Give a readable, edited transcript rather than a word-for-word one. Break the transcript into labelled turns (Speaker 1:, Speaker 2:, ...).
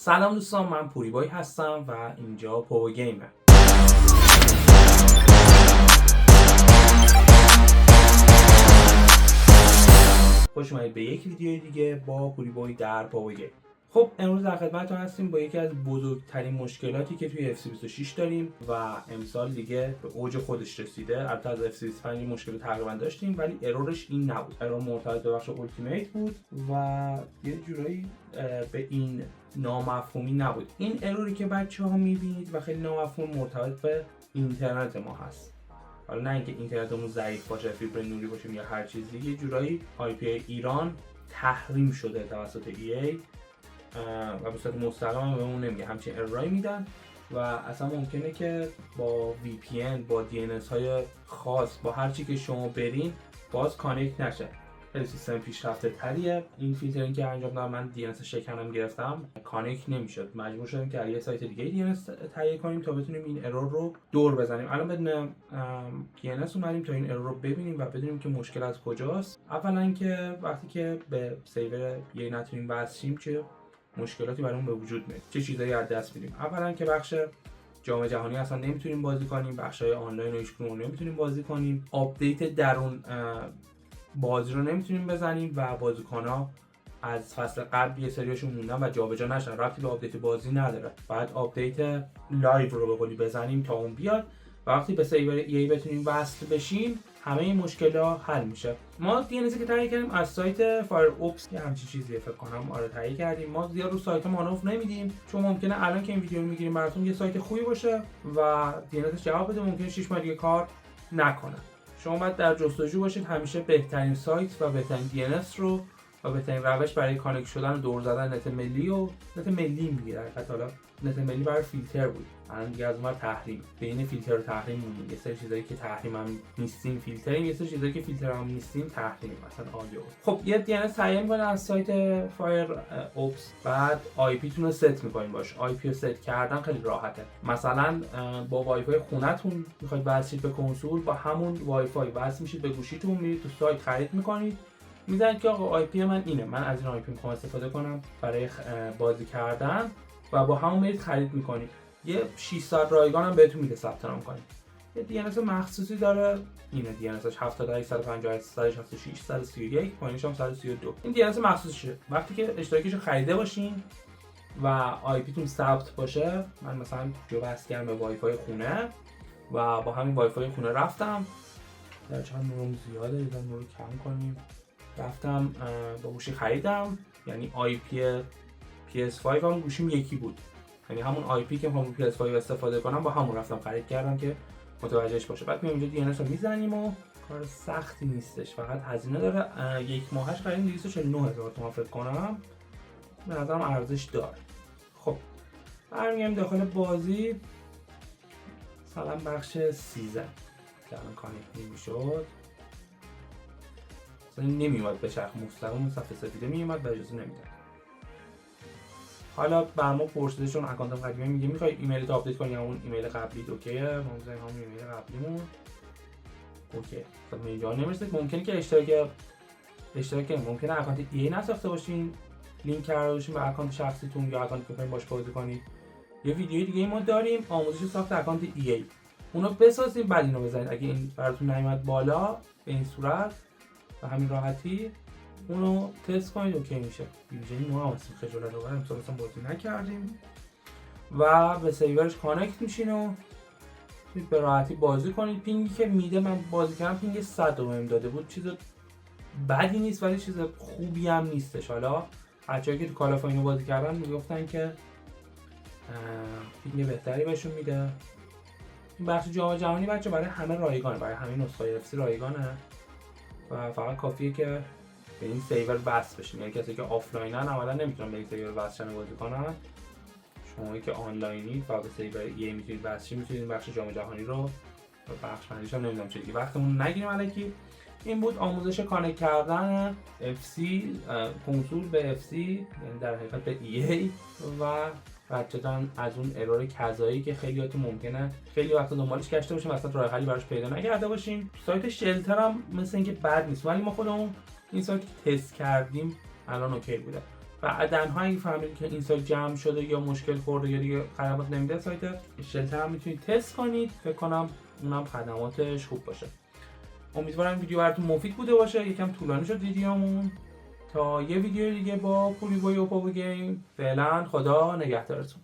Speaker 1: سلام دوستان، من پوری بای هستم و اینجا پاور گیمه. خوش اومدید به یک ویدیو دیگه با پوری بای در پاور گیم. خب امروز در خدمتتون هستیم با یکی از بزرگترین مشکلاتی که توی FC26 داریم و امسال دیگه به اوج خودش رسیده. البته از FC25 مشکل تقریبا داشتیم ولی ارورش این نبود. ارور مرتبط به بخش التیمیت بود و یه جورایی به این نامفهومی نبود. این اروری که بچه‌ها می‌بینید و خیلی نامفهوم مرتبط به اینترنت ما هست. حالا نه اینکه اینترنتمون ضعیف باشه، فیبر نوری باشه یا هر چیزی، یه جورایی IP ایران تحریم شده توسط EA و به صورت مستقیم بهمون نمیگه، همچین ارائه میدن و اصلا ممکنه که با VPN با DNS های خاص با هر چی که شما برین باز کانکت نشه. خیلی سیستم پیشرفته تریه. این فیلترینگ که انجام دادم، من DNS شکنم گرفتم، کانکت نمیشد، مجبور شدیم که یه سایت دیگه DNS تهیه کنیم تا بتونیم این ارور رو دور بزنیم. الان بدون DNS اومدیم تا این ارور رو ببینیم و بدونیم که مشکل از کجاست. اولا که وقتی که به سرور یه نتونیم وصل شیم چه مشکلاتی برامون به وجود میاد، چه چیزایی از دست میدیم. اولا که بخش جام جهانی اصلا نمیتونیم بازی کنیم، بخشای آنلاین و هیچکدوم نمیتونیم بازی کنیم، آپدیت درون بازی رو نمیتونیم بزنیم و بازیکن‌ها از فصل قبل یه سریاشون موندن و جابجا نشن، ربطی به آپدیت بازی نداره. باید آپدیت لایو رو به قولی بزنیم تا اون بیاد و وقتی به سرور ای بتونیم وصل بشیم همه این مشکل‌ها حل میشه. ما DNS که تهیه کردیم از سایت فایر اوپس یه همچین چیزیه فکر کنم، آره تهیه کردیم. ما زیاد رو سایت مانوف نمیدیم چون ممکنه الان که این ویدیو رو میگیریم براتون یه سایت خوبی باشه و DNS جواب بده، ممکنه 6 ماه دیگه کار نکنه. شما باید در جستجو باشید همیشه بهترین سایت و بهترین DNS رو و بهترین روش برای کانکت شدن و دور زدن نت ملی و نت ملی میگیره. حالا نت ملی برای فیلتر بود، الان دیگه از اون تحریم. بین فیلتر و تحریم مونده، یه سری چیزایی که تحریم هم نیستیم فیلتریم، یه سری چیزایی که فیلتر هم نیستیم تحریم، مثلا آدیو. خب یه DNS تهیه می‌کنید از سایت فایر اوپس، بعد IP تون رو ست می‌کنید باش. IP رو ست کردن خیلی راحته. مثلا با وای فای خونه‌تون می‌خواید وصل به کنسول، با همون وای فای وصل میشید به گوشیتون، میرید تو سایت خرید می‌کنید، می‌ذارید که آقا IP من اینه، من از این IP می‌خوام استفاده کنم برای بازی کردن و با همون میرید خرید می‌کنید. یه 600 رایگان هم بهتون میده ثبت نام کنید. یه DNS مخصوصی داره، اینه DNSش 78 150 166 131 پایینش هم 132. این DNS مخصوصشه. وقتی که اشتراکیشو خریده باشین و IP تون ثبت باشه، من مثلا جو وصل کردم به وای فای خونه و با همین وای فای خونه رفتم، چند نورم زیاده، یه نور رو کم کنیم، رفتم با گوشی خریدم، یعنی IP PS5 هم گوشیم یکی بود، یعنی همون IP که میخوام PS5 استفاده کنم با همون رفتم خرید کردم که متوجهش باشه. بعد میام اینجا DNS رو میزنیم و کار سختی نیستش، فقط هزینه داره. یک ماهش خریدیم 249000 تومان فکر کنم، به نظرم ارزش داره. خب برمیگردیم داخل بازی، مثلا بخش سیزن که الان کانکت نمیشد، مثلا نمیومد به چرخ مستقیم، صفحه سفیده میومد و اجازه نمیداد. حالا برام پرسیده چون اکانتم قدیمی، میگه میخوای ایمیلت آپدیت کنی یا اون ایمیل قبلی اوکیه، ما میذاریم همون ایمیل قبلیمون اوکی. خب اینجا نمیرسید، ممکنه که اشتراک ممکنه اکانت ای نساخته باشین، لینک کرده باشین به اکانت شخصیتون یا اکانتی که میخواین باش بازی کنید. یه ویدیوی دیگه ما داریم آموزش ساخت اکانت ای، اونو بسازید بعد اینو بزنید. اگه این براتون نیومد بالا به این صورت و همین راحتی اونو تست کنید اوکی میشه. دیویژن 9 هم هستیم، خجالت آور امسال اصلا بازی نکردیم و به سرورش کانکت میشین و به راحتی بازی کنید. پینگی که میده، من بازی کردم پینگ 100 رو بهم داده بود، چیز بدی نیست ولی چیز خوبی هم نیستش. حالا بچه‌ای که تو کال آف اینو بازی کردن میگفتن که پینگ بهتری بهشون میده. این بخش جام جهانی بچه برای همه رایگانه، برای همین نسخه FC رایگانه و فقط کافیه که به این سرور وصل بشین. یعنی کسی که آفلاینن عملا نمیتونن به این سرور وصل شن بازی کنن. شما که آنلاینید و به سرور ای میتونید وصل شین، میتونید بخش جام جهانی رو بخش بندیش هم نمیدونم چه دیگه وقتمون نگیریم الکی. این بود آموزش کانکت کردن FC کنسول به FC، یعنی در حقیقت به EA و بچه‌تون از اون ارور کذایی که خیلیاتون ممکنه خیلی وقت دنبالش گشته باشین وسط راه حلی براش پیدا نکرده باشین. سایت شلتر هم مثل اینکه بد نیست ولی ما خودمون این سایت که تست کردیم الان اوکی بوده. بعدن اگه فهمیدید که این سال جمع شده یا مشکل خورده یا دیگه خدمات نمیده سایت شلتر هم میتونید تست کنید. فکر کنم اونم خدماتش خوب باشه. امیدوارم ویدیو براتون مفید بوده باشه. یکم طولانی شد ویدیومون. تا یه ویدیو دیگه با پوریبای اوپاوا گیم. فعلا خدا نگهدارتون.